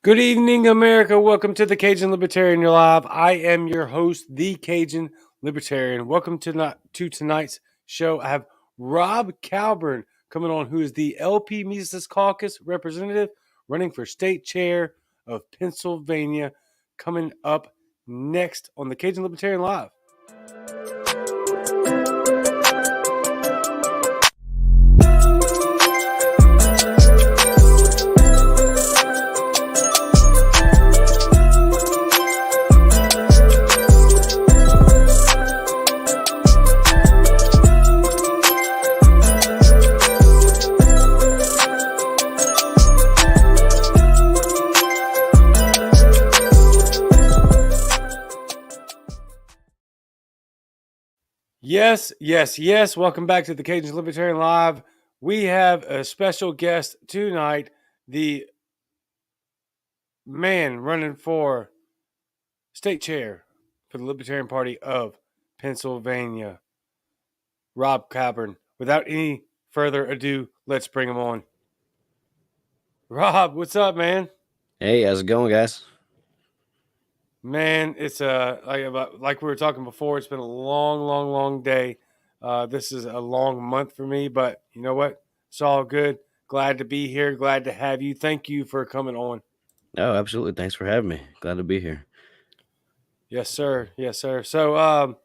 Good evening, America. Welcome to the Cajun Libertarian. You're live. I am your host, the Cajun Libertarian. Welcome to tonight's show. I have Rob Cowburn coming on, who is the LP Mises Caucus representative running for state chair of Pennsylvania, coming up next on the Cajun Libertarian Live. Yes. Welcome back to the Cajun Libertarian Live. We have a special guest tonight, the man running for state chair for the Libertarian Party of Pennsylvania, Rob Cowburn. Without any further ado, let's bring him on. Rob, what's up, man? Hey, how's it going, guys? Man, it's like we were talking before. It's been a long day. This is a long month for me, but you know what? It's all good. Glad to be here. Glad to have you. Thank you for coming on. Oh, absolutely. Thanks for having me. Glad to be here. Yes, sir. So,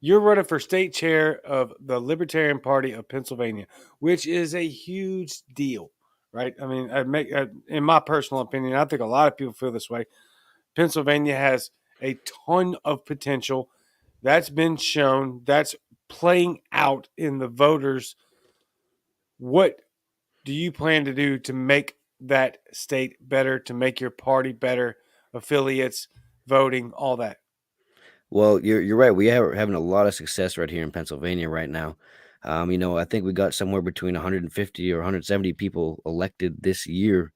you're running for state chair of the Libertarian Party of Pennsylvania, which is a huge deal, right? I mean, in my personal opinion, I think a lot of people feel this way. Pennsylvania has a ton of potential. That's been shown. That's playing out in the voters. What do you plan to do to make that state better, to make your party better, affiliates, voting, all that? Well, you're right. We are having a lot of success right here in Pennsylvania right now. I think we got somewhere between 150 or 170 people elected this year.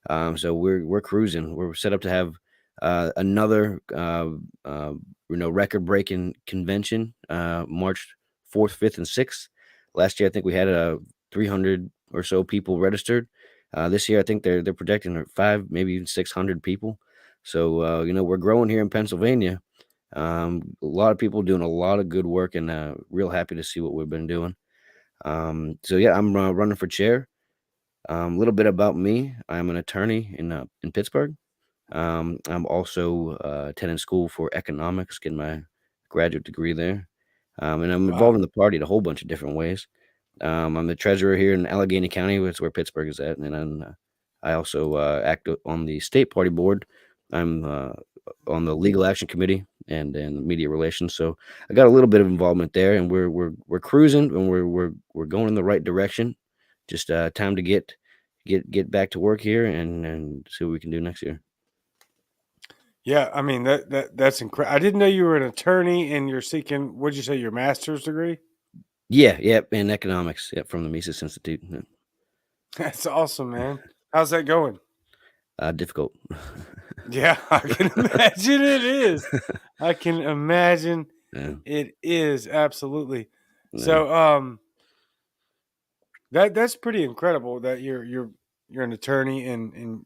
So we're cruising. We're set up to have another record-breaking convention, March 4th, 5th, and 6th. Last year, I think we had 300 or so people registered. This year, I think they're projecting 5, maybe even 600 people. So we're growing here in Pennsylvania. A lot of people doing a lot of good work, and real happy to see what we've been doing. I'm running for chair. A little bit about me: I'm an attorney in Pittsburgh. I'm also attending school for economics, getting my graduate degree there, and I'm involved in the party in a whole bunch of different ways. I'm the treasurer here in Allegheny County, which is where Pittsburgh is at, and then I also act on the state party board. I'm on the legal action committee and media relations, so I got a little bit of involvement there, and we're cruising, and we're going in the right direction. Just time to get back to work here and see what we can do next year. Yeah, I mean that's incredible. I didn't know you were an attorney and you're seeking. What'd you say? Your master's degree? Yeah, in economics, from the Mises Institute. Yeah. That's awesome, man. How's that going? Difficult. Yeah, I can imagine it is. I can imagine Yeah. it is absolutely. Yeah. So, that's pretty incredible that you're an attorney and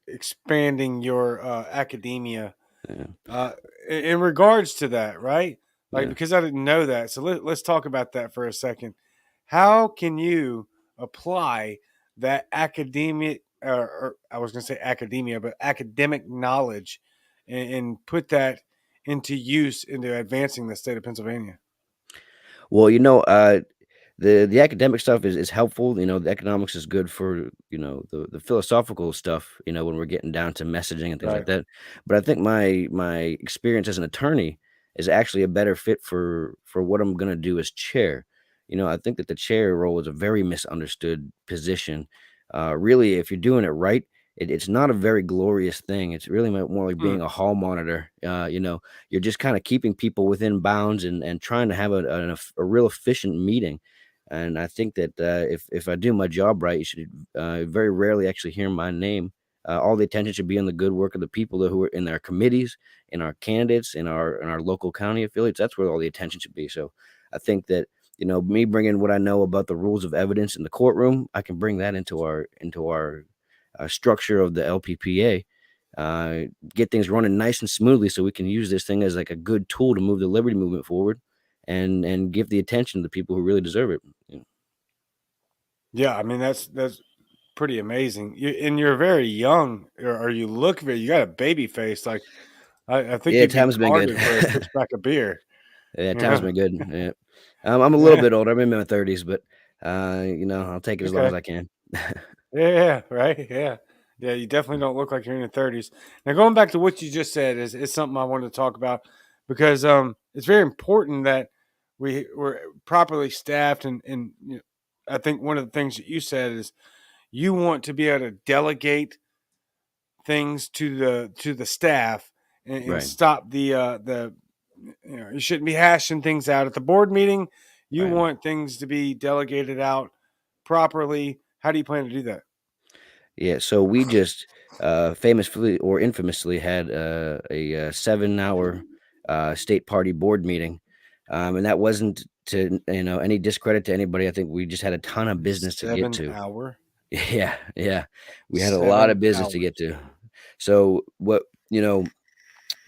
expanding your academia. Yeah. In regards to that, right? Like, Yeah. because I didn't know that. So let's talk about that for a second. How can you apply that academic, or I was going to say academia, but academic knowledge and put that into use into advancing the state of Pennsylvania? Well, the academic stuff is helpful. The economics is good for the philosophical stuff. When we're getting down to messaging and things like Right. that. But I think my experience as an attorney is actually a better fit for what I'm going to do as chair. I think that the chair role is a very misunderstood position. Really, if you're doing it right, it's not a very glorious thing. It's really more like being a hall monitor. You're just kind of keeping people within bounds and trying to have a real efficient meeting. And I think that if I do my job right, you should very rarely actually hear my name. All the attention should be on the good work of the people who are in our committees, in our candidates, in our local county affiliates. That's where all the attention should be. So I think that me bringing what I know about the rules of evidence in the courtroom, I can bring that into our structure of the LPPA, uh, get things running nice and smoothly, so we can use this thing as like a good tool to move the liberty movement forward, and give the attention to the people who really deserve it. Yeah, I mean that's pretty amazing. And you're very young, or you look very. You got a baby face. Like I think Yeah, you'd be time's been good. target for a 6 pack of beer. Yeah, You time's know? been good. Yeah. I'm a little Yeah. bit older. I'm in my 30s, but I'll take it as long as Okay. I can. Yeah, yeah, right. Yeah. Yeah, you definitely don't look like you're in your 30s. Now going back to what you just said is something I wanted to talk about because it's very important that we're properly staffed and I think one of the things that you said is you want to be able to delegate things to the staff and Right, stop the you shouldn't be hashing things out at the board meeting. You right. want things to be delegated out properly. How do you plan to do that? Yeah, so we just famously or infamously had a 7 hour state party board meeting, and that wasn't to any discredit to anybody. I think we just had a ton of business to get 7 to. hour? Yeah, yeah, we had a lot 7 of business to get hours. to. So what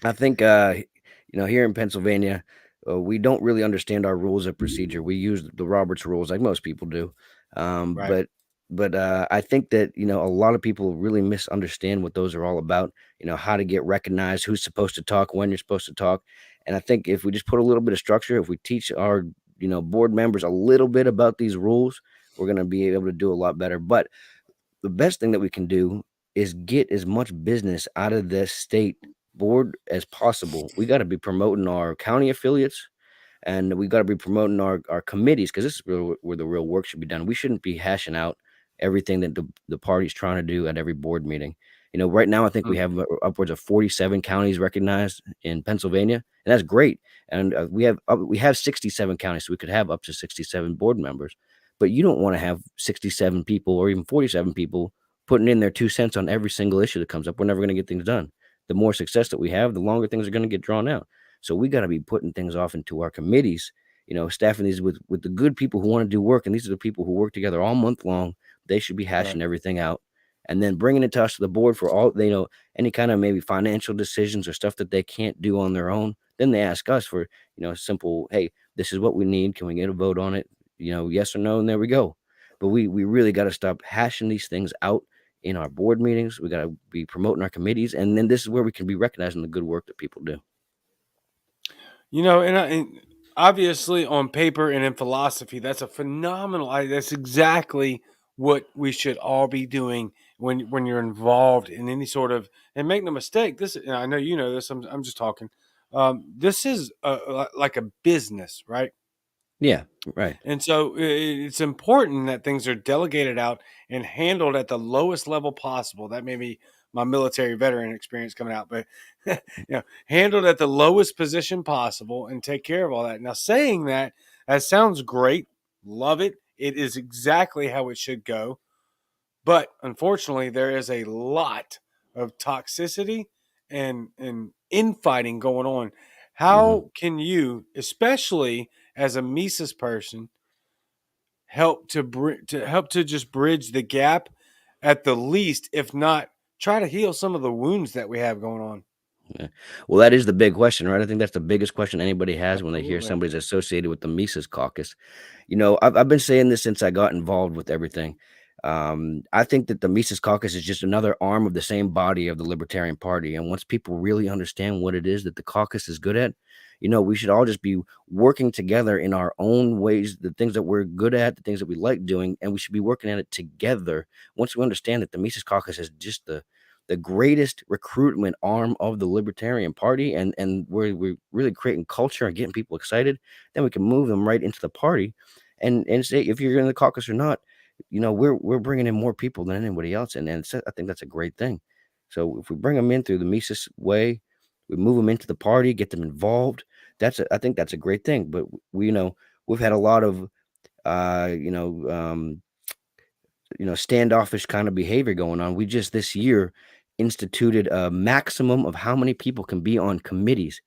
I think, here in Pennsylvania, we don't really understand our rules of procedure. We use the Roberts rules like most people do. Um, Right. but but I think that a lot of people really misunderstand what those are all about. How to get recognized, who's supposed to talk, when you're supposed to talk. And I think if we just put a little bit of structure, if we teach our board members a little bit about these rules, we're going to be able to do a lot better. But the best thing that we can do is get as much business out of this state board as possible. We got to be promoting our county affiliates, and we got to be promoting our committees, because this is where the real work should be done. We shouldn't be hashing out everything that the party's trying to do at every board meeting. Right now I think we Mm, have upwards of 47 counties recognized in Pennsylvania, and that's great. And we have 67 counties, so we could have up to 67 board members. But you don't want to have 67 people or even 47 people putting in their 2 cents on every single issue that comes up. We're never going to get things done. The more success that we have, the longer things are going to get drawn out. So we got to be putting things off into our committees, staffing these with the good people who want to do work. And these are the people who work together all month long. They should be right. hashing everything out, and then bringing it to us to the board for all any kind of maybe financial decisions or stuff that they can't do on their own. Then they ask us for simple, hey, this is what we need. Can we get a vote on it? Yes or no, and there we go. But we really got to stop hashing these things out in our board meetings. We got to be promoting our committees, and then this is where we can be recognizing the good work that people do. And obviously on paper and in philosophy, that's a phenomenal. That's exactly what we should all be doing when you're involved in any sort of. And make no mistake, this. And I know you know this. I'm just talking. This is like a business, right? Yeah, right. And so it's important that things are delegated out and handled at the lowest level possible. That may be my military veteran experience coming out, but handled at the lowest position possible and take care of all that. Now, saying that, that sounds great. Love it. It is exactly how it should go. But unfortunately, there is a lot of toxicity and infighting going on. Hmm. How can you, especially as a Mises person, help to just bridge the gap at the least, if not try to heal some of the wounds that we have going on? Yeah. Well, that is the big question, right? I think that's the biggest question anybody has when they hear Absolutely. somebody's associated with the Mises Caucus. I've been saying this since I got involved with everything. I think that the Mises Caucus is just another arm of the same body of the Libertarian Party. And once people really understand what it is that the caucus is good at, we should all just be working together in our own ways, the things that we're good at, the things that we like doing, and we should be working at it together. Once we understand that the Mises Caucus is just the greatest recruitment arm of the Libertarian Party, and we're really creating culture and getting people excited, then we can move them right into the party, and say if you're in the caucus or not, we're bringing in more people than anybody else, and I think that's a great thing. So if we bring them in through the Mises way, we move them into the party, get them involved. I think that's a great thing. But we've had a lot of uh, you know um, standoffish kind of behavior going on. We just this year instituted a maximum of how many people can be on committees.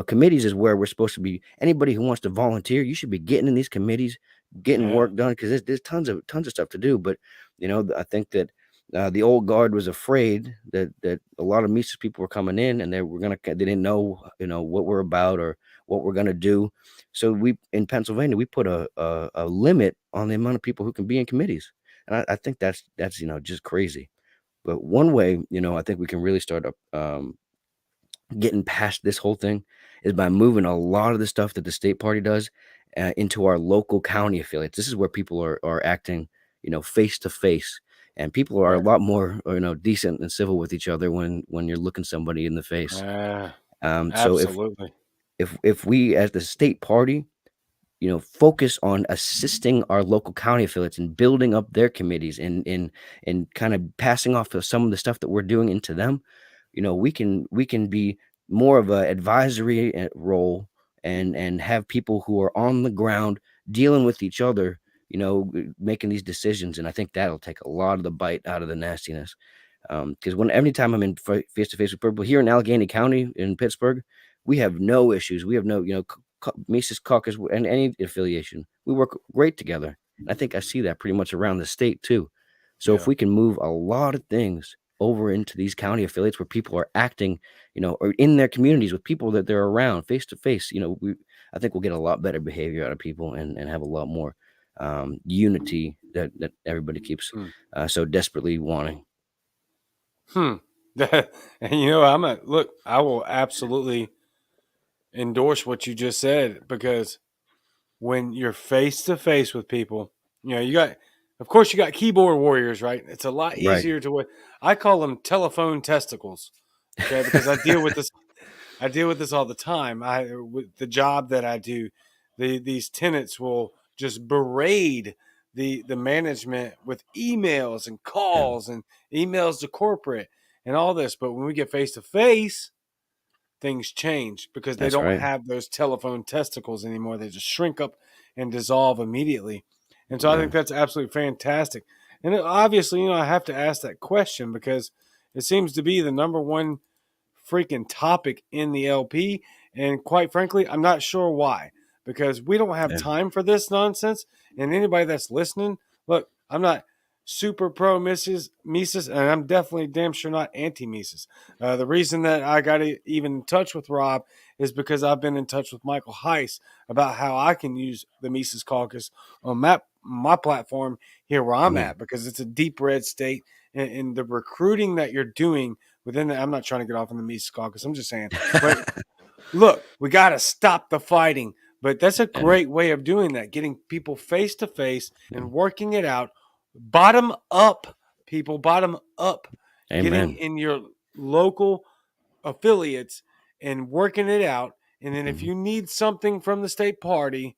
Committees is where we're supposed to be. Anybody who wants to volunteer, you should be getting in these committees, getting Yeah. work done, because there's tons of stuff to do. But I think that The old guard was afraid that a lot of Mises people were coming in, and they didn't know, what we're about or what we're gonna do. So we in Pennsylvania we put a limit on the amount of people who can be in committees, and I think that's just crazy. But one way, I think we can really start getting past this whole thing is by moving a lot of the stuff that the state party does into our local county affiliates. This is where people are acting, face to face, and people are a Right. lot more, decent and civil with each other when you're looking somebody in the face. Uh, So if Absolutely. if we as the state party focus on assisting our local county affiliates and building up their committees and kind of passing off of some of the stuff that we're doing into them, we can be more of a advisory role and have people who are on the ground dealing with each other, making these decisions. And I think that'll take a lot of the bite out of the nastiness. Because when anytime I'm in face to face with people here in Allegheny County in Pittsburgh, we have no issues. We have no, Mises Caucus and any affiliation. We work great together. And I think I see that pretty much around the state too. So if Yeah. we can move a lot of things over into these county affiliates where people are acting, or in their communities with people that they're around face to face, I think we'll get a lot better behavior out of people and have a lot more unity that everybody keeps Hmm. so desperately wanting. Hmm. And look. I will absolutely endorse what you just said because when you're face to face with people, of course, you got keyboard warriors, right? It's a lot Right. easier to. I call them telephone testicles, okay? Because I deal with this all the time. With the job that I do, these tenants will just berate the management with emails and Yeah, calls and emails to corporate and all this. But when we get face to face, things change because they that's don't right. have those telephone testicles anymore. They just shrink up and dissolve immediately. And so I Yeah. think that's absolutely fantastic. And obviously, I have to ask that question because it seems to be the number one freaking topic in the LP. And quite frankly, I'm not sure why, because we don't have Yeah. time for this nonsense. And anybody that's listening, look, I'm not super pro Mises, and I'm definitely damn sure not anti Mises. The reason that I got even in touch with Rob is because I've been in touch with Michael Heiss about how I can use the Mises Caucus on my platform here where I'm Yeah. at, because it's a deep red state, and the recruiting that you're doing within the, I'm not trying to get off on the Mises Caucus. I'm just saying, but look, we got to stop the fighting. But that's a Yeah. great way of doing that, getting people face to face Yeah. and working it out, bottom up, people, bottom up, getting Amen. in your local affiliates and working it out. And then if Mhm. you need something from the state party,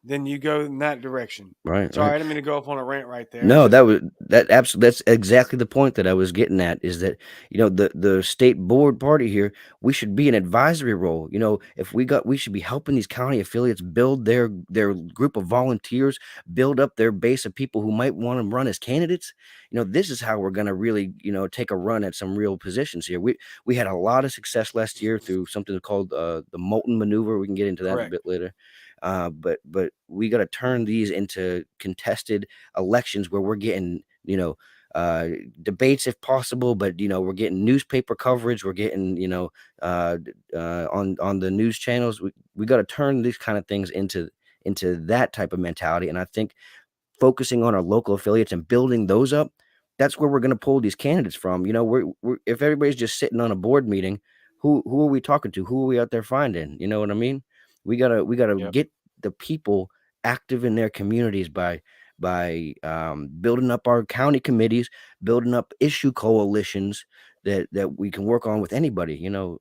then you go in that direction. Right, Sorry, right. I didn't mean to go off on a rant right there, No, but that's exactly the point that I was getting at, is that, the state board party here, we should be an advisory role. If we should be helping these county affiliates build their group of volunteers, build up their base of people who might want to run as candidates. This is how we're gonna really, take a run at some real positions here. We had a lot of success last year through something called the Molten Maneuver. We can get into that a correct. bit later. But we got to turn these into contested elections where we're getting, uh, debates if possible, but we're getting newspaper coverage, we're getting, on the news channels. We got to turn these kind of things into that type of mentality. And I think focusing on our local affiliates and building those up, that's where we're going to pull these candidates from. We're if everybody's just sitting on a board meeting, who are we talking to? Who are we out there finding? You know what I mean? We gotta Yep. get the people active in their communities by building up our county committees, building up issue coalitions that we can work on with anybody. Yep.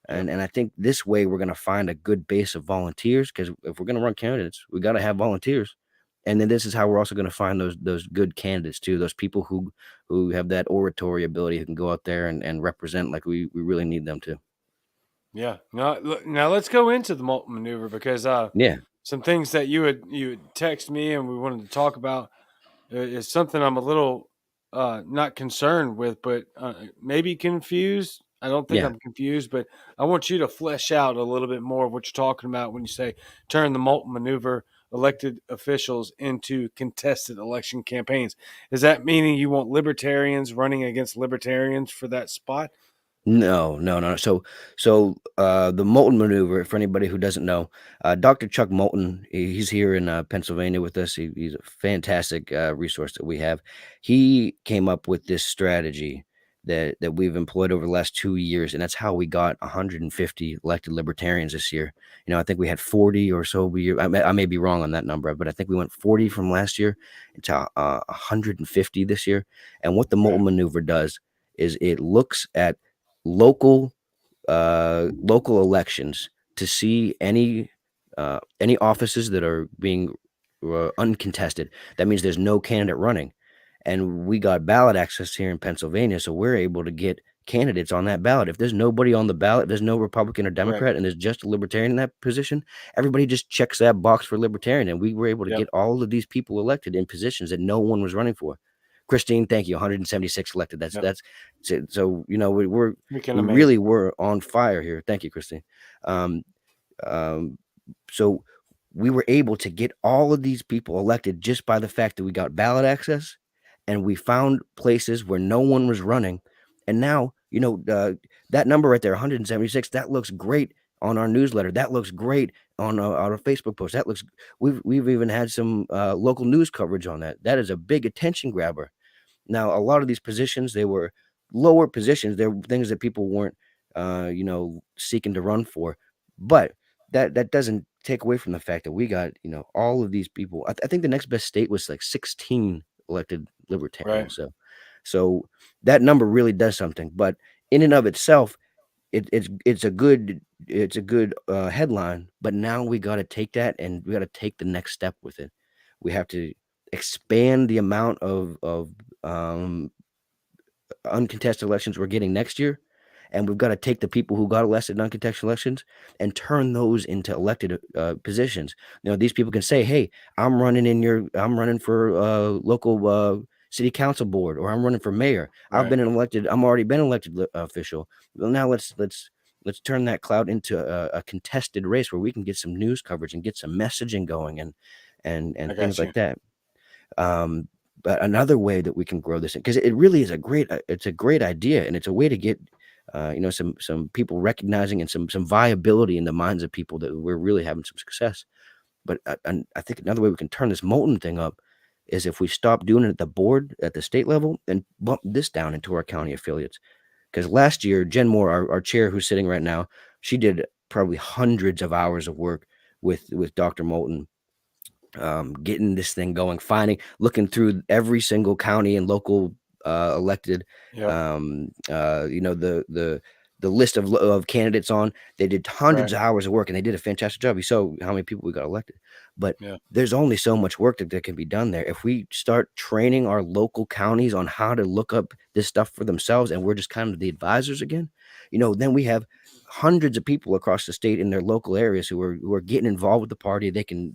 And I think this way we're going to find a good base of volunteers, because if we're going to run candidates, we got to have volunteers. And then this is how we're also going to find those good candidates too, those people who have that oratory ability, who can go out there and represent like we really need them to. Yeah. Now let's go into the molten maneuver because Yeah, some things that you had text me and we wanted to talk about is something I'm a little not concerned with, but maybe confused. I don't think yeah, I'm confused, but I want you to flesh out a little bit more of what you're talking about when you say turn the molten maneuver elected officials into contested election campaigns. Is that meaning you want libertarians running against libertarians for that spot? No, no, no. So the Moulton maneuver, for anybody who doesn't know, Dr. Chuck Moulton, he's here in Pennsylvania with us. He's a fantastic resource that we have. He came up with this strategy that we've employed over the last 2 years, and that's how we got 150 elected libertarians this year. I think we had 40 or so. I may be wrong on that number, but I think we went 40 from last year to 150 this year. And what the Right. Moulton maneuver does is it looks at local local elections to see any offices that are being uncontested. That means there's no candidate running, and we got ballot access here in Pennsylvania, so we're able to get candidates on that ballot. If there's nobody on the ballot, there's no Republican or Right. Democrat, and there's just a Libertarian in that position. Everybody just checks that box for Libertarian, and we were able to Yep. get all of these people elected in positions that no one was running for. Christine, thank you. 176 elected. That's Yep. that's so Freaking we amazing. really were on fire here. Thank you, Christine. Um, um, so we were able to get all of these people elected just by the fact that we got ballot access, and we found places where no one was running. And now, that number right there, 176, that looks great on our newsletter. That looks great on our Facebook post. We've even had some local news coverage on that. That is a big attention grabber. Now, a lot of these positions, they were lower positions. They were things that people weren't, seeking to run for. But that doesn't take away from the fact that we got, all of these people. I think the next best state was like 16 elected Right. libertarians. So that number really does something. But in and of itself, it's a good headline. But now we got to take that and we got to take the next step with it. We have to expand the amount of um, uncontested elections we're getting next year, and we've got to take the people who got elected in uncontested elections and turn those into elected positions. These people can say, "Hey, I'm running for local city council board, or I'm running for mayor. Right. I'm already been elected official. Well, now let's turn that cloud into a contested race where we can get some news coverage and get some messaging going I and things got you. like that." Um, but another way that we can grow this, because it really is it's a great idea, and it's a way to get, some people recognizing and some viability in the minds of people that we're really having some success. But and I think another way we can turn this molten thing up is if we stop doing it at the board at the state level and bump this down into our county affiliates. Because last year, Jen Moore, our chair, who's sitting right now, she did probably hundreds of hours of work with Dr. Moulton, getting this thing going, looking through every single county and local elected, Yep. the list of candidates on. They did hundreds Right. of hours of work, and they did a fantastic job. You saw how many people we got elected, but Yeah. there's only so much work that can be done there. If we start training our local counties on how to look up this stuff for themselves, and we're just kind of the advisors again, then we have hundreds of people across the state in their local areas who are getting involved with the party. They can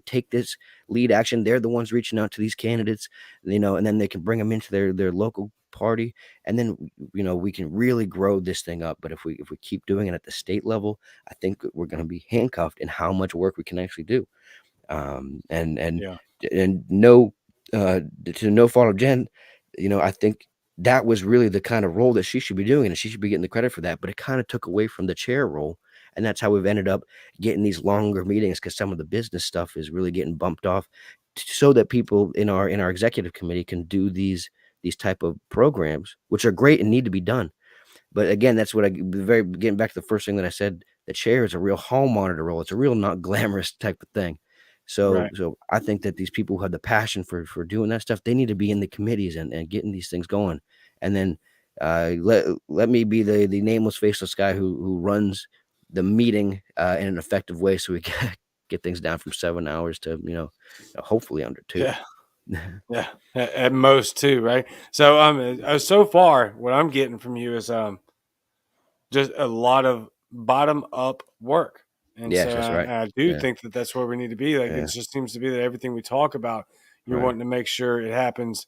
take this lead action. They're the ones reaching out to these candidates, and then they can bring them into their local party, and then we can really grow this thing up. But if we keep doing it at the state level, I think we're going to be handcuffed in how much work we can actually do. um and and Yeah. and no to no fault of Jen, I think that was really the kind of role that she should be doing, and she should be getting the credit for that. But it kind of took away from the chair role, and that's how we've ended up getting these longer meetings, because some of the business stuff is really getting bumped off, so that people in our executive committee can do these type of programs, which are great and need to be done. But again, that's what getting back to the first thing that I said, the chair is a real hall monitor role. It's a real not glamorous type of thing. So Right. so I think that these people who have the passion for doing that stuff, they need to be in the committees and getting these things going. And then let me be the nameless faceless guy who runs the meeting in an effective way, so we can get things down from 7 hours to hopefully under two. Yeah. Yeah. At most too, right? So so far what I'm getting from you is just a lot of bottom up work. And Yes, so that's right. I do Yeah, think that that's where we need to be. Like it yeah, just seems to be that everything we talk about, you're right. wanting to make sure it happens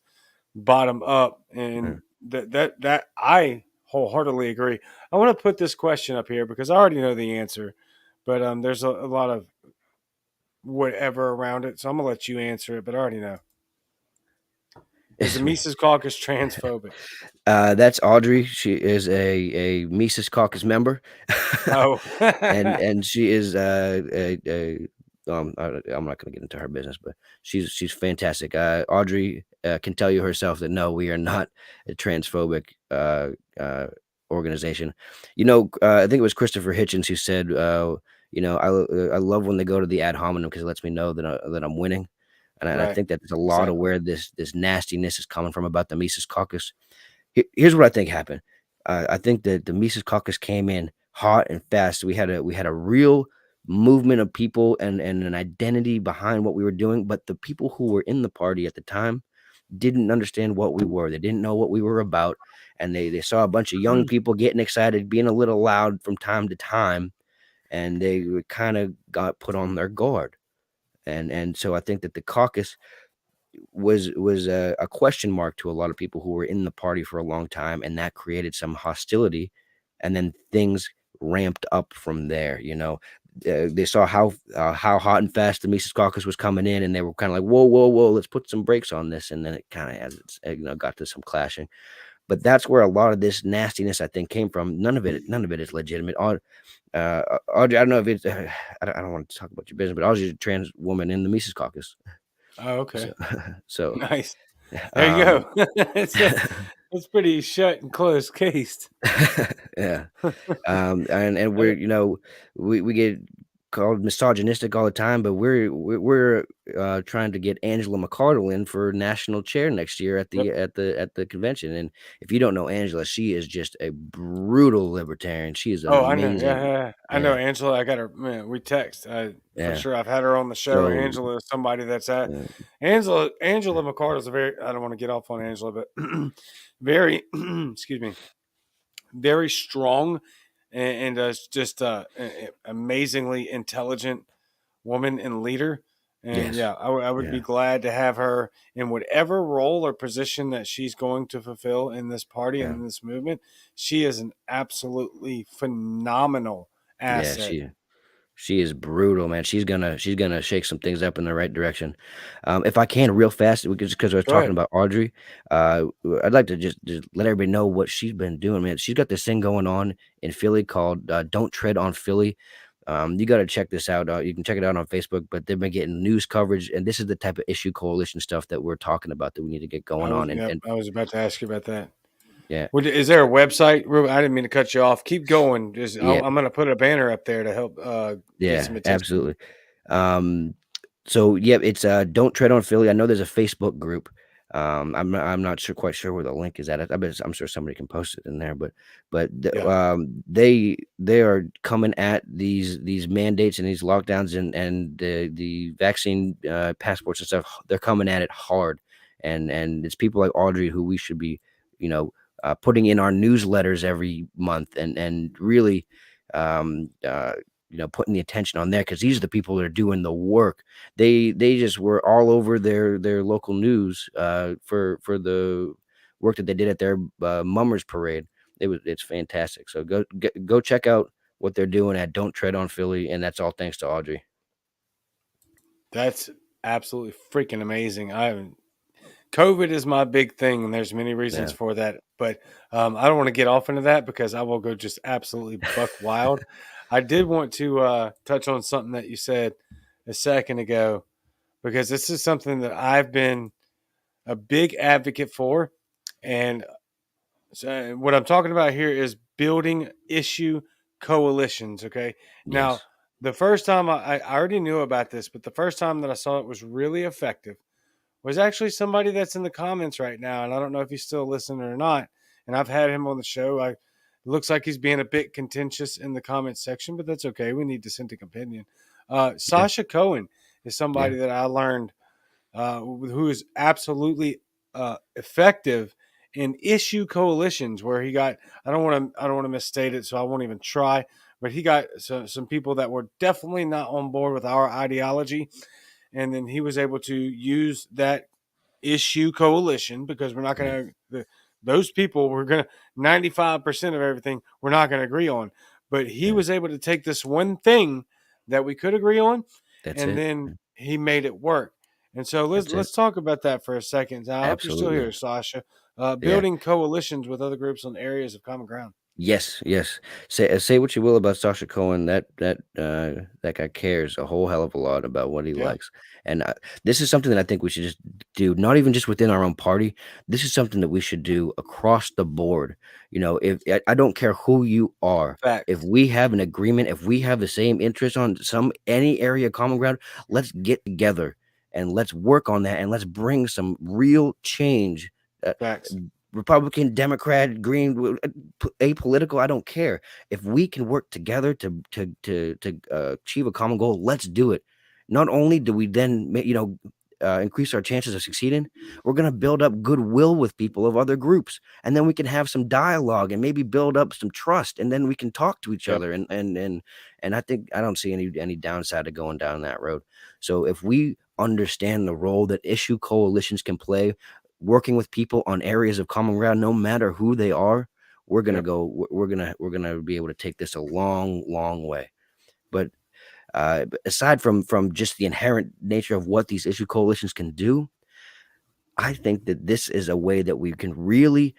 bottom up, Yeah. and that I wholeheartedly agree. I want to put this question up here because I already know the answer, but there's a lot of whatever around it. So I'm gonna let you answer it, but I already know. Is the Mises Caucus transphobic? That's Audrey. She is a Mises Caucus member, Oh, and she is I'm not going to get into her business, but she's fantastic. Audrey can tell you herself that no, we are not a transphobic uh, organization. I think it was Christopher Hitchens who said, I love when they go to the ad hominem because it lets me know that I'm winning. And I right. think that there's a lot of Exactly. where this nastiness is coming from about the Mises Caucus. Here's what I think happened. I think that the Mises Caucus came in hot and fast. We had a real movement of people and an identity behind what we were doing. But the people who were in the party at the time didn't understand what we were. They didn't know what we were about, and they saw a bunch of young people getting excited, being a little loud from time to time, and they kind of got put on their guard. And so I think that the caucus was a question mark to a lot of people who were in the party for a long time, and that created some hostility, and then things ramped up from there. They saw how hot and fast the Mises Caucus was coming in, and they were kind of like, whoa, whoa, whoa, let's put some brakes on this, and then it kind of as it's got to some clashing. But that's where a lot of this nastiness I think came from. None of it is legitimate. Audrey, I don't know if it's I don't want to talk about your business, but Audrey's a trans woman in the Mises Caucus. Oh, So okay. so Nice. There you um go. It's pretty shut and closed cased. yeah. And Uh, we get called misogynistic all the time, but we're trying to get Angela McCardle in for national chair next year at Yep. the convention. And if you don't know Angela, she is just a brutal libertarian. She is Oh, I know. Yeah, amazing. yeah, yeah. I know Yeah, Angela. I got her. Man, we text. For yeah. sure. I've had her on the show. So Angela is somebody that's at uh, Angela McCart is a very. I don't want to get off on Angela, but very. Excuse me. Very strong and just amazingly intelligent woman and leader. And yes, yeah, I would be yeah, glad to have her in whatever role or position that she's going to fulfill in this party and yeah, in this movement. She is an absolutely phenomenal yeah. asset. She is brutal, man. She's gonna shake some things up in the right direction. If I can, real fast, because I was Go talking ahead. about Audrey, uh, I'd like to just let everybody know what she's been doing, man. She's got this thing going on in Philly called "Don't Tread on Philly." You got to check this out. You can check it out on Facebook, but they've been getting news coverage, and this is the type of issue coalition stuff that we're talking about that we need to get going on. And, Yep, and I was about to ask you about that. yeah, Is there a website? I didn't mean to cut you off. Keep going. yeah, I'm going to put a banner up there to help get some yeah, attention. absolutely. Um, so yeah, it's Don't Tread on Philly. I know there's a Facebook group. I'm not quite sure where the link is at. I'm sure somebody can post it in there, Yeah. they are coming at these mandates and these lockdowns and the vaccine passports and stuff. They're coming at it hard, and it's people like Audrey who we should be, putting in our newsletters every month and really um, uh, putting the attention on there because these are the people that are doing the work. They just were all over their local news for the work that they did at their mummers parade. It's fantastic. So go check out what they're doing at Don't Tread on Philly, and that's all thanks to Audrey. That's absolutely freaking amazing. COVID is my big thing, and there's many reasons Yeah. for that. But I don't want to get off into that because I will go just absolutely buck wild. I did want to touch on something that you said a second ago because this is something that I've been a big advocate for, and so what I'm talking about here is building issue coalitions. Okay, now Yes. the first time I already knew about this, but the first time that I saw it was really effective was actually somebody that's in the comments right now, and I don't know if he's still listening or not. And I've had him on the show. It looks like he's being a bit contentious in the comments section, but that's okay. We need dissenting opinion. Okay. Sasha Cohen is Yeah. somebody that I learned who is absolutely effective in issue coalitions. Where he got, I don't want to misstate it, so I won't even try. But he got some people that were definitely not on board with our ideology, and then he was able to use that issue coalition because we're not Yeah. going to those people were going to 95% of everything we're not going to agree on, but he Yeah. was able to take this one thing that we could agree on That's and it. then he made it work. And so let's That's it. let's talk about that for a second. I hope you're still Absolutely. here, Sasha. Yeah. Building coalitions with other groups on areas of common ground. Yes, yes. Say what you will about Sasha Cohen. That guy cares a whole hell of a lot about what he Yeah, likes, and this is something that I think we should just do. Not even just within our own party. This is something that we should do across the board. If I don't care who you are, if facts. we have an agreement, if we have the same interest on any area of common ground, let's get together and let's work on that, and let's bring some real change. Uh, Facts. Republican, Democrat, Green, apolitical, I don't care. If we can work together to achieve a common goal, let's do it. Not only do we then increase our chances of succeeding, we're going to build up goodwill with people of other groups, and then we can have some dialogue and maybe build up some trust, and then we can talk to each Yep. other. And I think I don't see any downside to going down that road. So if we understand the role that issue coalitions can play, working with people on areas of common ground, no matter who they are, we're gonna Yep. go. We're gonna be able to take this a long, long way. But aside from just the inherent nature of what these issue coalitions can do, I think that this is a way that we can really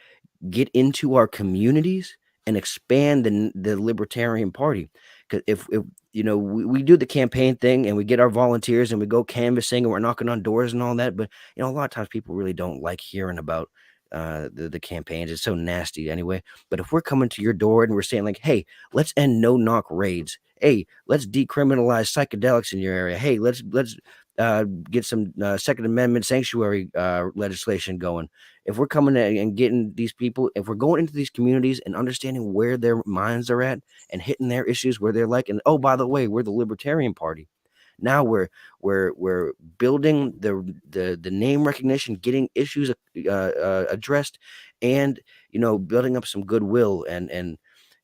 get into our communities and expand the Libertarian Party. Because if we do the campaign thing and we get our volunteers and we go canvassing and we're knocking on doors and all that, but a lot of times people really don't like hearing about the campaigns. It's so nasty anyway. But if we're coming to your door and we're saying like, hey, let's end no knock raids. Hey, let's decriminalize psychedelics in your area. Hey, let's get some Second Amendment sanctuary legislation going. If we're coming in and getting these people, if we're going into these communities and understanding where their minds are at and hitting their issues where they're like, and oh, by the way, we're the Libertarian Party. Now we're building the name recognition, getting issues addressed, and building up some goodwill. And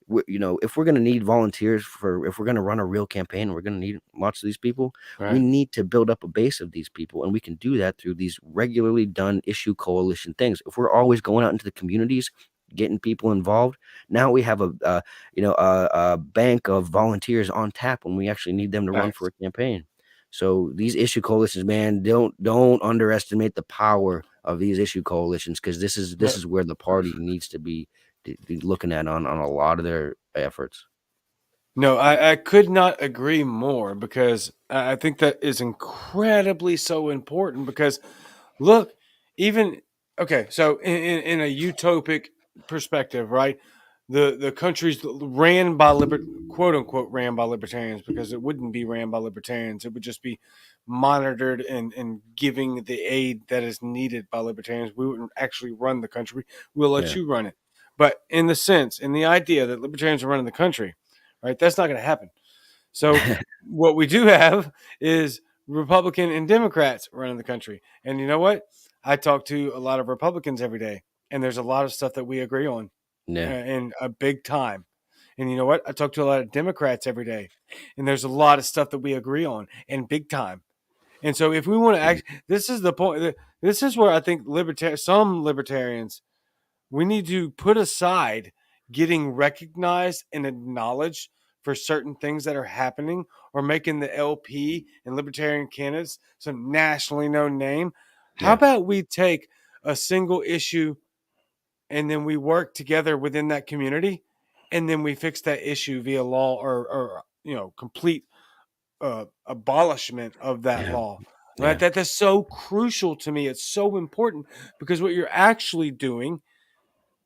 if we're going to need volunteers if we're going to run a real campaign, we're going to need lots of these people. We Right. need to build up a base of these people, and we can do that through these regularly done issue coalition things. If we're always going out into the communities, getting people involved, now we have a bank of volunteers on tap when we actually need them to run for Facts. a campaign. So these issue coalitions, man, don't underestimate the power of these issue coalitions, because this is No, where the party needs to be looking at on a lot of their efforts. no, I could not agree more because I think that is incredibly so important because look, even okay, so in a utopic perspective, right? The countries ran by quote unquote ran by libertarians because it wouldn't be ran by libertarians. It would just be monitored and giving the aid that is needed by libertarians. We wouldn't actually run the country. We'll let Yeah. you run it. But in the idea that libertarians are running the country, right? That's not going to happen. So what we do have is Republican and Democrats running the country. And you know what? I talk to a lot of Republicans every day, and there's a lot of stuff that we agree on, Yeah. in a big time. And you know what? I talk to a lot of Democrats every day, and there's a lot of stuff that we agree on in big time. And so if we want to Mhm. act, this is the point. This is where I think some libertarians, we need to put aside getting recognized and acknowledged for certain things that are happening or making the LP and libertarian candidates some nationally known name. How Yeah. about we take a single issue and then we work together within that community and then we fix that issue via law or complete abolishment of that Yeah. law, right? Yeah. That's so crucial to me. It's so important because what you're actually doing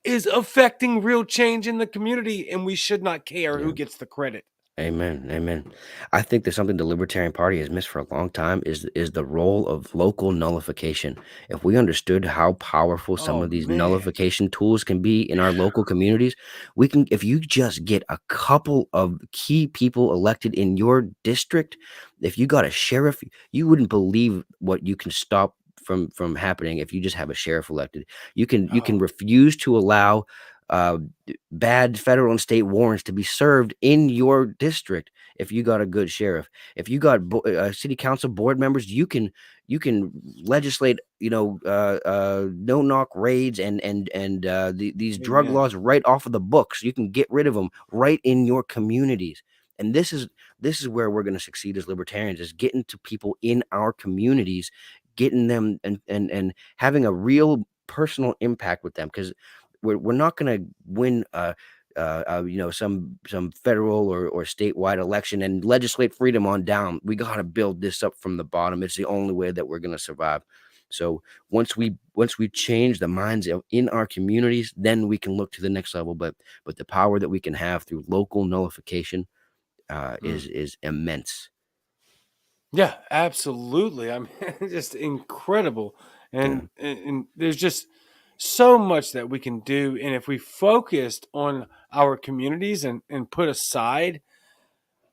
is affecting real change in the community, and we should not care Yeah. who gets the credit. Amen. Amen. I think that something the Libertarian Party has missed for a long time is the role of local nullification. If we understood how powerful some Oh of these man, nullification tools can be in our local communities, we can if you just get a couple of key people elected in your district, if you got a sheriff, you wouldn't believe what you can stop from happening if you just have a sheriff elected. You can oh refuse to allow uh, bad federal and state warrants to be served in your district if you got a good sheriff. If you got city council board members, you can legislate no knock raids and these drug amen. laws right off of the books. You can get rid of them right in your communities. And this is where we're going to succeed as libertarians, is getting to people in our communities, getting them and having a real personal impact with them, because we're not going to win some federal or statewide election and legislate freedom on down. We got to build this up from the bottom. It's the only way that we're going to survive. So once we change the minds in our communities, then we can look to the next level. But the power that we can have through local nullification Mm. is immense. Yeah, absolutely. I mean, just incredible, Yeah, and there's just so much that we can do, and if we focused on our communities and put aside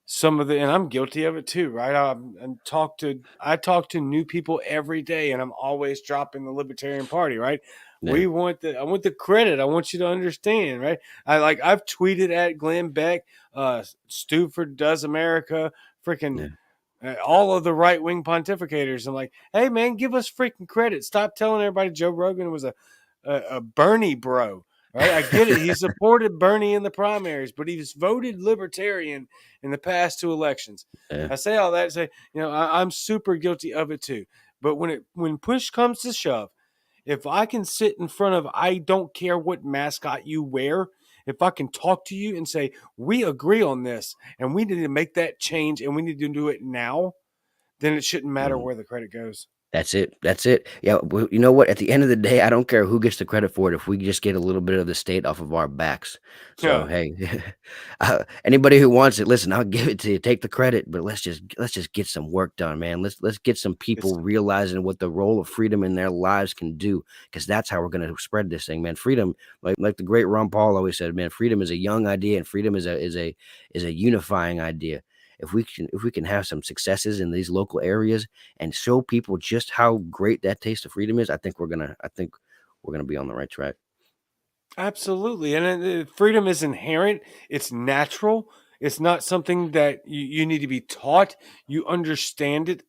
some of the, and I'm guilty of it too, right? I talk to new people every day, and I'm always dropping the Libertarian Party, right? yeah, I want the credit. I want you to understand, right? I've tweeted at Glenn Beck, Stuford Does America, freaking yeah, all of the right wing pontificators. I'm like, hey man, give us freaking credit. Stop telling everybody Joe Rogan was a Bernie bro. Right, I get it. He supported Bernie in the primaries, but he was voted libertarian in the past two elections. yeah, I say all that to say, I'm super guilty of it too. But when push comes to shove, if I can sit in front of, I don't care what mascot you wear, if I can talk to you and say, we agree on this and we need to make that change and we need to do it now, then it shouldn't matter mhm. where the credit goes. That's it. That's it. Yeah. Well, you know what? At the end of the day, I don't care who gets the credit for it if we just get a little bit of the state off of our backs. So Yeah. hey, anybody who wants it, listen, I'll give it to you. Take the credit, but let's just get some work done, man. Let's get some It's people realizing what the role of freedom in their lives can do, because that's how we're going to spread this thing, man. Freedom, like the great Ron Paul always said, man. Freedom is a young idea, and freedom is a unifying idea. If we can have some successes in these local areas and show people just how great that taste of freedom is, I think we're gonna be on the right track. absolutely. And freedom is inherent, it's natural. It's not something that you need to be taught. You understand it,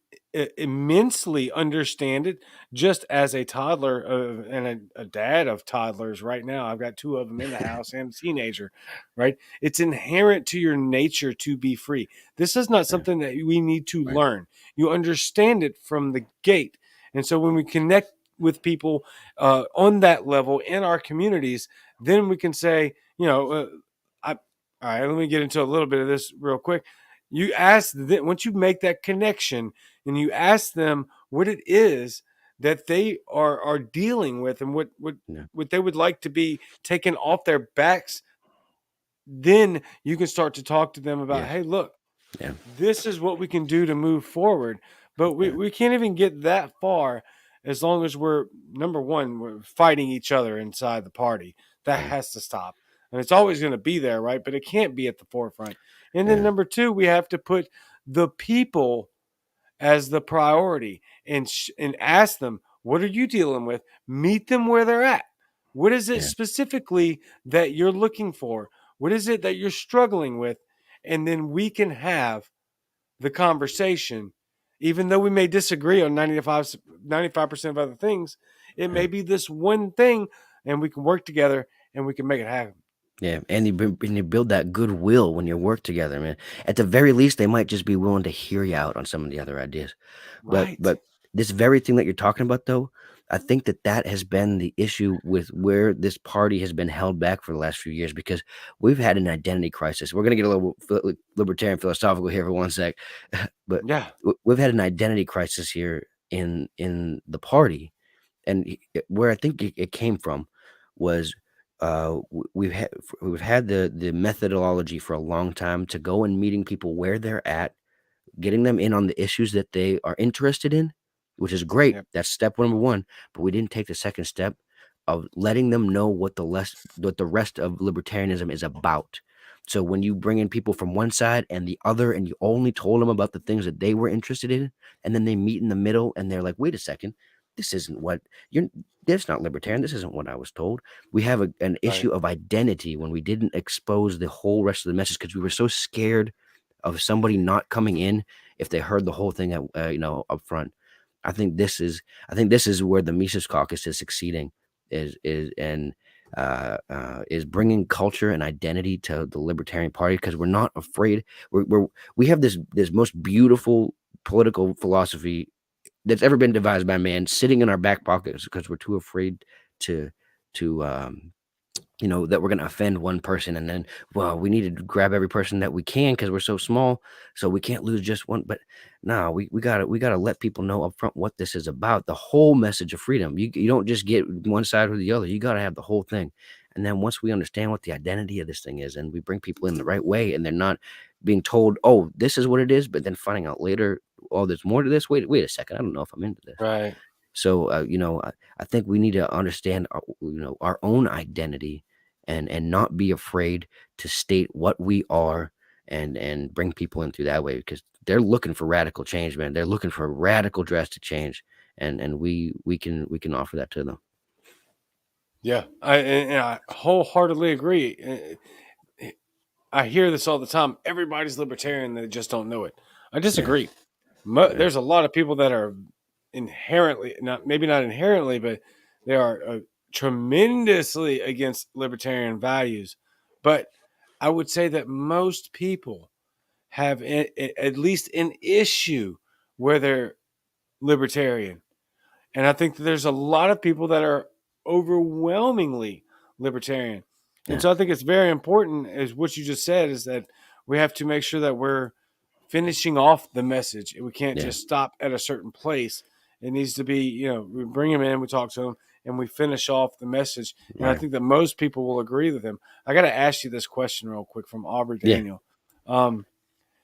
immensely understand it, just as a toddler and a dad of toddlers right now. I've got two of them in the house and a teenager, right? It's inherent to your nature to be free. This is not Yeah, something that we need to right. learn. You understand it from the gate. And so when we connect with people on that level in our communities, then we can say, all right, let me get into a little bit of this real quick. You ask them, once you make that connection and you ask them what it is that they are dealing with and Yeah, what they would like to be taken off their backs, then you can start to talk to them about, yeah, hey, look, yeah, this is what we can do to move forward. But yeah, we can't even get that far as long as we're, number one, we're fighting each other inside the party. That yeah, has to stop. And it's always going to be there, right? But it can't be at the forefront. And then yeah, number two, we have to put the people as the priority and ask them, what are you dealing with? Meet them where they're at. What is it yeah, specifically that you're looking for? What is it that you're struggling with? And then we can have the conversation, even though we may disagree on 95% of other things. It yeah. may be this one thing, and we can work together and we can make it happen. Yeah, and you build that goodwill when you work together, man. At the very least, they might just be willing to hear you out on some of the other ideas. But Right. but this very thing that you're talking about, though, I think that has been the issue with where this party has been held back for the last few years, because we've had an identity crisis. We're gonna get a little libertarian philosophical here for one sec, but Yeah. we've had an identity crisis here in the party, and where I think it came from was we've had the methodology for a long time to go and meeting people where they're at, getting them in on the issues that they are interested in, which is great. Yep. That's step number one. But we didn't take the second step of letting them know what the rest of libertarianism is about. So when you bring in people from one side and the other, and you only told them about the things that they were interested in, and then they meet in the middle, and they're like, "Wait a second, this isn't what you're. That's not libertarian. This isn't what I was told." We have an Right. issue of identity when we didn't expose the whole rest of the message, because we were so scared of somebody not coming in if they heard the whole thing at, up front. I think this is where the Mises Caucus is succeeding, is and is bringing culture and identity to the Libertarian Party, because we're not afraid. We have this most beautiful political philosophy that's ever been devised by man sitting in our back pockets, because we're too afraid to to that we're going to offend one person, and then, well, we need to grab every person that we can because we're so small, so we can't lose just one. But no, we gotta let people know up front what this is about, the whole message of freedom. You don't just get one side or the other, you got to have the whole thing. And then once we understand what the identity of this thing is, and we bring people in the right way, and they're not being told, oh, this is what it is, but then finding out later, oh, there's more to this. Wait a second, I don't know if I'm into this. Right. So, I think we need to understand our own identity, and not be afraid to state what we are, and bring people in through that way, because they're looking for radical change, man. They're looking for radical, drastic change, and we can offer that to them. Yeah, I wholeheartedly agree. I hear this all the time. Everybody's libertarian; they just don't know it. I Yeah, disagree. yeah, There's a lot of people that are inherently, not maybe not inherently, but they are tremendously against libertarian values. But I would say that most people have at least an issue where they're libertarian. And I think that there's a lot of people that are overwhelmingly libertarian. And yeah, so I think it's very important, as what you just said, is that we have to make sure that we're finishing off the message. We can't yeah. just stop at a certain place. It needs to be, we bring them in, we talk to them, and we finish off the message. And I Right. think that most people will agree with him. I got to ask you this question real quick from Aubrey Yeah. Daniel. Um,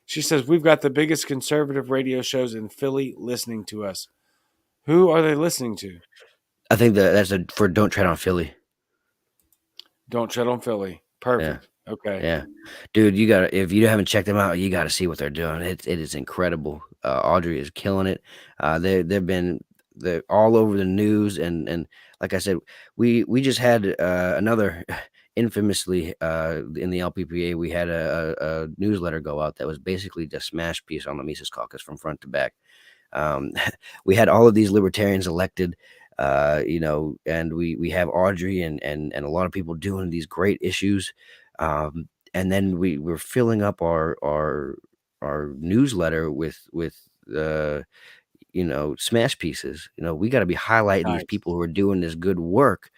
she says, we've got the biggest conservative radio shows in Philly listening to us. Who are they listening to? I think that's for Don't Tread on Philly. Don't Tread on Philly. Yeah. Perfect. Okay. Yeah, dude, you gotta, if you haven't checked them out, you gotta see what they're doing. It is incredible. Audrey is killing it. They're all over the news, and like I said, we just had another infamously in the LPPA, we had a newsletter go out that was basically the smash piece on the Mises Caucus from front to back. Um, we had all of these libertarians elected, and we have Audrey and a lot of people doing these great issues. And then we're filling up our newsletter with uh, smash pieces. We got to be highlighting these Nice. people who are doing this good work,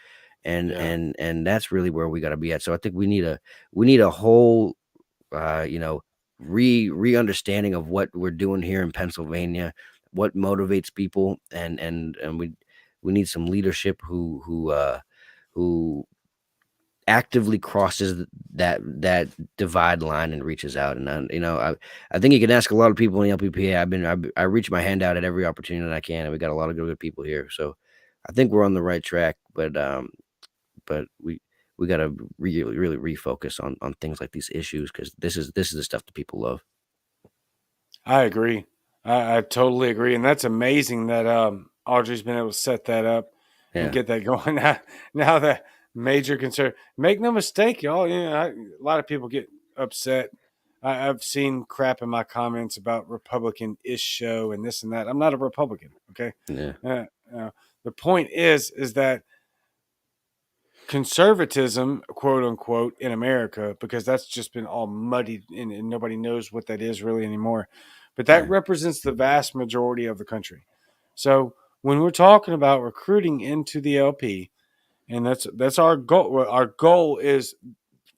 and Yeah. and that's really where we got to be at. So I think we need a whole uh, you know, re understanding of what we're doing here in Pennsylvania, what motivates people, and we need some leadership who actively crosses that divide line and reaches out. And I think you can ask a lot of people in the LPPA. I reach my hand out at every opportunity that I can, and we got a lot of good people here. So I think we're on the right track, but we got to really refocus on things like these issues, because this is the stuff that people love. I agree. I totally agree. And that's amazing that Audrey's been able to set that up and Yeah, get that going. Now that major concern. Make no mistake, y'all. A lot of people get upset. I've seen crap in my comments about Republican-ish show and this and that. I'm not a Republican. Okay. yeah, Uh, uh, the point is that conservatism, quote unquote, in America, because that's just been all muddied and nobody knows what that is really anymore. But that yeah, represents the vast majority of the country. So when we're talking about recruiting into the LP, and that's our goal. Well, our goal is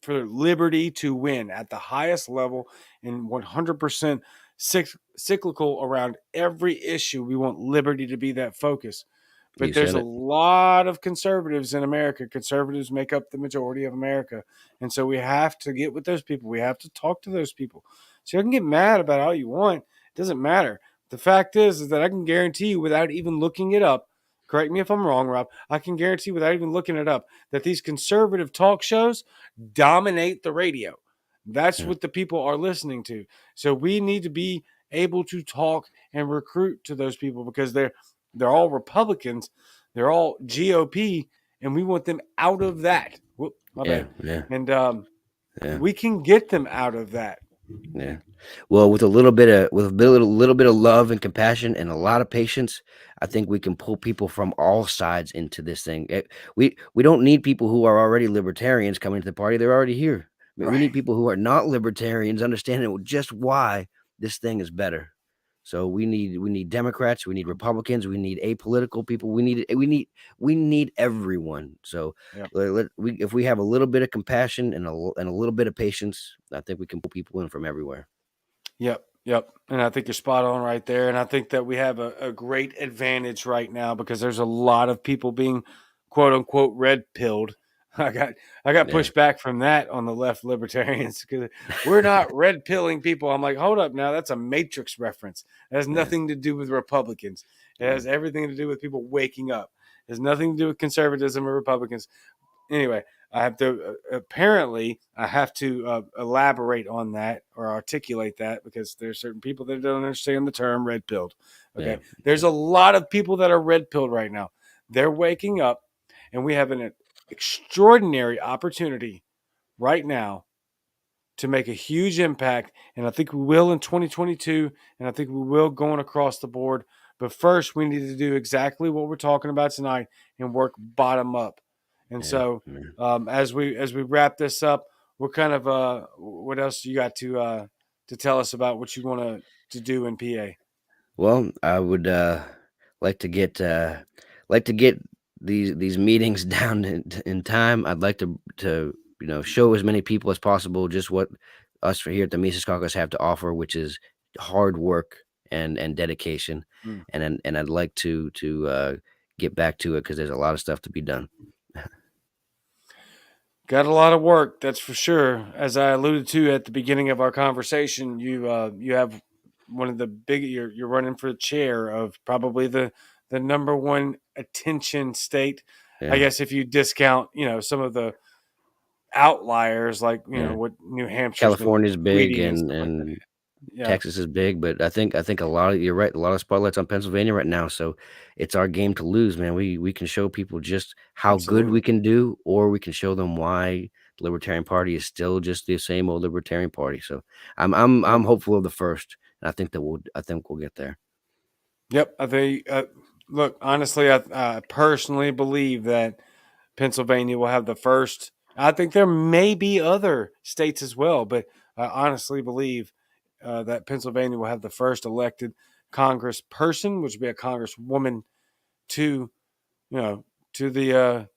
for liberty to win at the highest level and 100% cyclical around every issue. We want liberty to be that focus. But you there's said a it. lot of conservatives in America. Conservatives make up the majority of America. And so we have to get with those people. We have to talk to those people. So you can get mad about all you want. It doesn't matter. The fact is that I can guarantee you without even looking it up, correct me if I'm wrong, Rob, I can guarantee without even looking it up that these conservative talk shows dominate the radio. That's Yeah, what the people are listening to. So we need to be able to talk and recruit to those people because they're all Republicans, they're all GOP, and we want them out of that. Whoop, my yeah, bad. yeah, And yeah, we can get them out of that. Yeah. Well, with a little bit of little bit of love and compassion and a lot of patience, I think we can pull people from all sides into this thing. We don't need people who are already libertarians coming to the party. They're already here. We need Right. people who are not libertarians understanding just why this thing is better. So we need Democrats, we need Republicans, we need apolitical people. We need everyone. So Yep. if we have a little bit of compassion and and a little bit of patience, I think we can pull people in from everywhere. Yep. Yep. And I think you're spot on right there. And I think that we have a great advantage right now because there's a lot of people being quote unquote red pilled. I got I got Yeah, pushed back from that on the left libertarians because we're not red pilling people. I'm like, hold up now, that's a Matrix reference. It has yeah, nothing to do with Republicans. It yeah, has everything to do with people waking up. It has nothing to do with conservatism or Republicans. Anyway, I have to apparently I have to elaborate on that or articulate that because there's certain people that don't understand the term red pilled. yeah, Okay, there's a lot of people that are red pilled right now. They're waking up, and we have an extraordinary opportunity right now to make a huge impact. And I think we will in 2022. And I think we will going across the board. But first, we need to do exactly what we're talking about tonight and work bottom up. And yeah, so, yeah. as we wrap this up, what kind of what else you got to tell us about what you want to do in PA? Well, I would like to get these meetings down in time. I'd like to show as many people as possible just what us for here at the Mises Caucus have to offer, which is hard work and dedication. Hmm. And I'd like to get back to it because there's a lot of stuff to be done. Got a lot of work, that's for sure. As I alluded to at the beginning of our conversation, you have one of the big. You're running for the chair of probably the number one attention state. I Yeah, guess if you discount, some of the outliers like yeah. what New Hampshire's been California's big tweeting and and stuff like that. and Yeah, Texas is big, but I think a lot of you're right, a lot of spotlights on Pennsylvania right now, so it's our game to lose, man. We can show people just how good we absolutely. can do, or we can show them why the Libertarian Party is still just the same old Libertarian Party. So I'm Yep. hopeful of the first, and I think we'll get there. Yep. I think. Look, honestly, I personally believe that Pennsylvania will have the first. I think there may be other states as well, but I honestly believe that Pennsylvania will have the first elected congressperson, which would be a congresswoman, to you know to the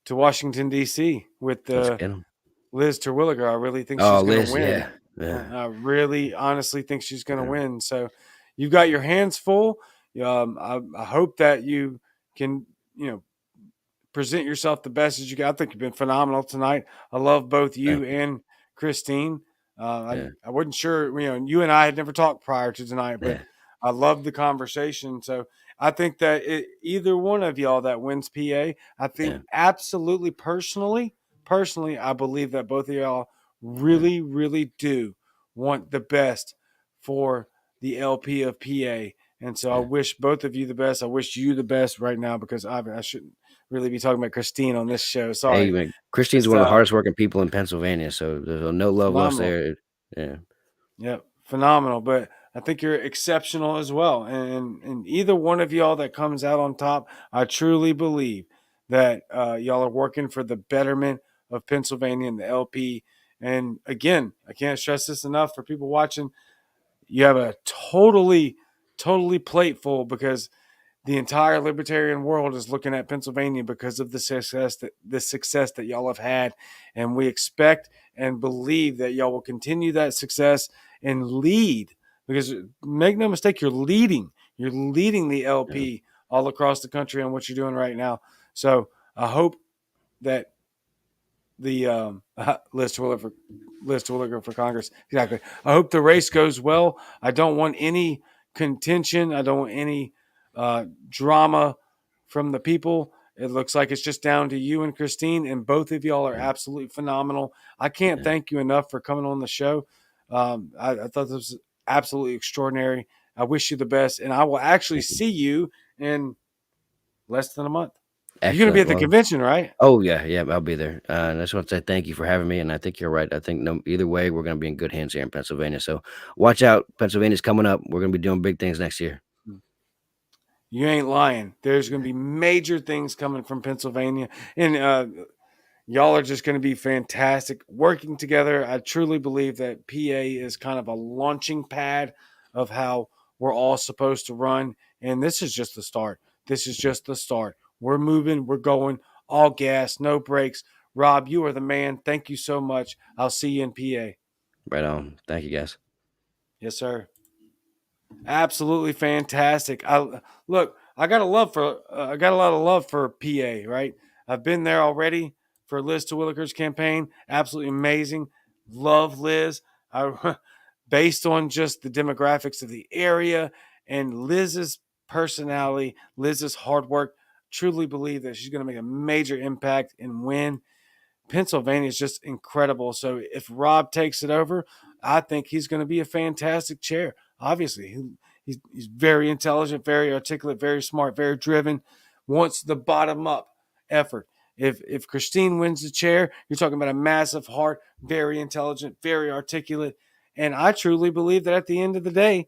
to Washington D.C. with Let's get them. Liz Terwilliger. I really think Oh, she's going to Liz, win. yeah, yeah, I really, honestly think she's going to yeah, win. So you've got your hands full. I hope that you can, you know, present yourself the best as you can. I think you've been phenomenal tonight. I love both you thank you. and Christine. Yeah, I wasn't sure, you and I had never talked prior to tonight, but yeah, I love the conversation. So I think that either one of y'all that wins PA, I think yeah, absolutely personally, I believe that both of y'all yeah, really, really do want the best for the LP of PA. And so I yeah. wish both of you the best. I wish you the best right now because I shouldn't really be talking about Christine on this show. Hey, Sorry. man, Christine's Just one of the hardest working people in Pennsylvania, so there's no love lost phenomenal. there. Yeah, Yeah, phenomenal. But I think you're exceptional as well. And either one of y'all that comes out on top, I truly believe that y'all are working for the betterment of Pennsylvania and the LP. And again, I can't stress this enough for people watching. You have a totally plateful because the entire libertarian world is looking at Pennsylvania because of the success that y'all have had, and we expect and believe that y'all will continue that success and lead. Because make no mistake, you're leading the yeah, LP all across the country on what you're doing right now. So I hope that the list to look for Congress. Exactly. I hope the race goes well. I don't want any contention. I don't want any drama from the people. It looks like it's just down to you and Christine, and both of y'all are yeah, absolutely phenomenal. I can't yeah. thank you enough for coming on the show. I thought this was absolutely extraordinary. I wish you the best, and I will actually Thank you. see you in less than a month. You're going to be Excellent. at the Well, convention, right? oh yeah, yeah, I'll be there. And I just want to say thank you for having me. And I think you're right. I think no, either way, we're going to be in good hands here in Pennsylvania. So watch out, Pennsylvania's coming up. We're going to be doing big things next year. You ain't lying. There's going to be major things coming from Pennsylvania. And y'all are just going to be fantastic working together. I truly believe that PA is kind of a launching pad of how we're all supposed to run. And this is just the start. This is just the start. We're moving, we're going, all gas, no brakes. Rob, you are the man. Thank you so much. I'll see you in PA. Right on. Thank you, guys. Yes, sir. Absolutely fantastic. I look. I got a lot of love for PA. Right. I've been there already for Liz Terwilliger's campaign. Absolutely amazing. Love Liz. I, based on just the demographics of the area and Liz's personality, Liz's hard work. Truly believe that she's going to make a major impact and win. Pennsylvania is just incredible. So if Rob takes it over, I think he's going to be a fantastic chair. Obviously, he's very intelligent, very articulate, very smart, very driven. Wants the bottom up effort. If Christine wins the chair, you're talking about a massive heart, very intelligent, very articulate, and I truly believe that at the end of the day,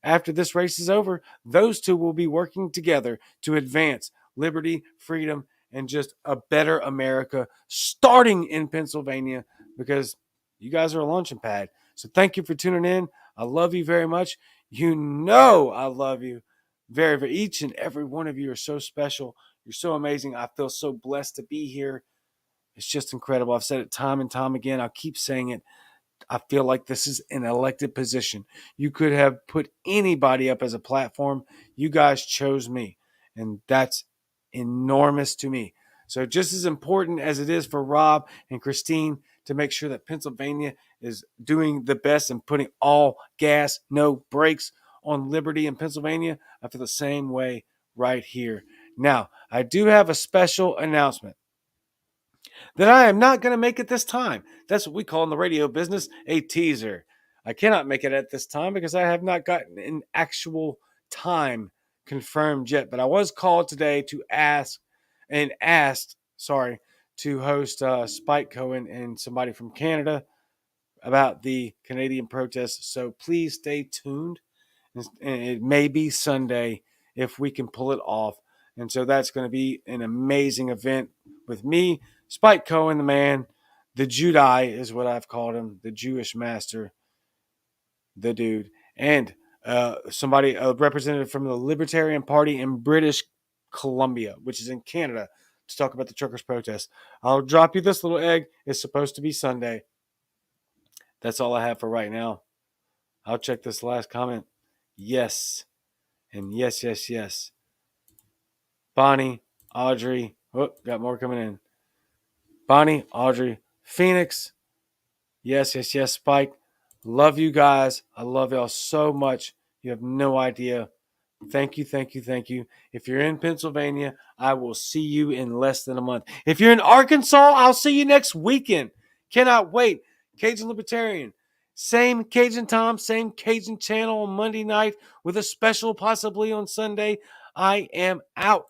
after this race is over, those two will be working together to advance liberty, freedom, and just a better America, starting in Pennsylvania, because you guys are a launching pad. So thank you for tuning in. I love you very much. You know I love you very, very. Each and every one of you are so special. You're so amazing. I feel so blessed to be here. It's just incredible. I've said it time and time again. I'll keep saying it. I feel like this is an elected position. You could have put anybody up as a platform. You guys chose me, and that's enormous to me. So, just as important as it is for Rob and Christine to make sure that Pennsylvania is doing the best and putting all gas, no brakes on liberty in Pennsylvania, I feel the same way right here. Now, I do have a special announcement that I am not going to make it this time. That's what we call in the radio business a teaser. I cannot make it at this time because I have not gotten an actual time confirmed yet. But I was called today to asked, to host Spike Cohen and somebody from Canada about the Canadian protests. So please stay tuned. And it may be Sunday if we can pull it off. And so that's going to be an amazing event with me, Spike Cohen, the man, the Judai is what I've called him, the Jewish master, the dude, and a representative from the Libertarian Party in British Columbia, which is in Canada, to talk about the truckers' protest. I'll drop you this little egg. It's supposed to be Sunday. That's all I have for right now. I'll check this last comment. Yes. And yes, yes, yes. Bonnie, Audrey. Oh, got more coming in. Bonnie, Audrey, Phoenix. Yes, yes, yes, Spike. Love you guys. I love y'all so much. You have no idea. Thank you, thank you, thank you. If you're in Pennsylvania, I will see you in less than a month. If you're in Arkansas, I'll see you next weekend. Cannot wait. Cajun Libertarian. Same Cajun time, same Cajun channel on Monday night with a special possibly on Sunday. I am out.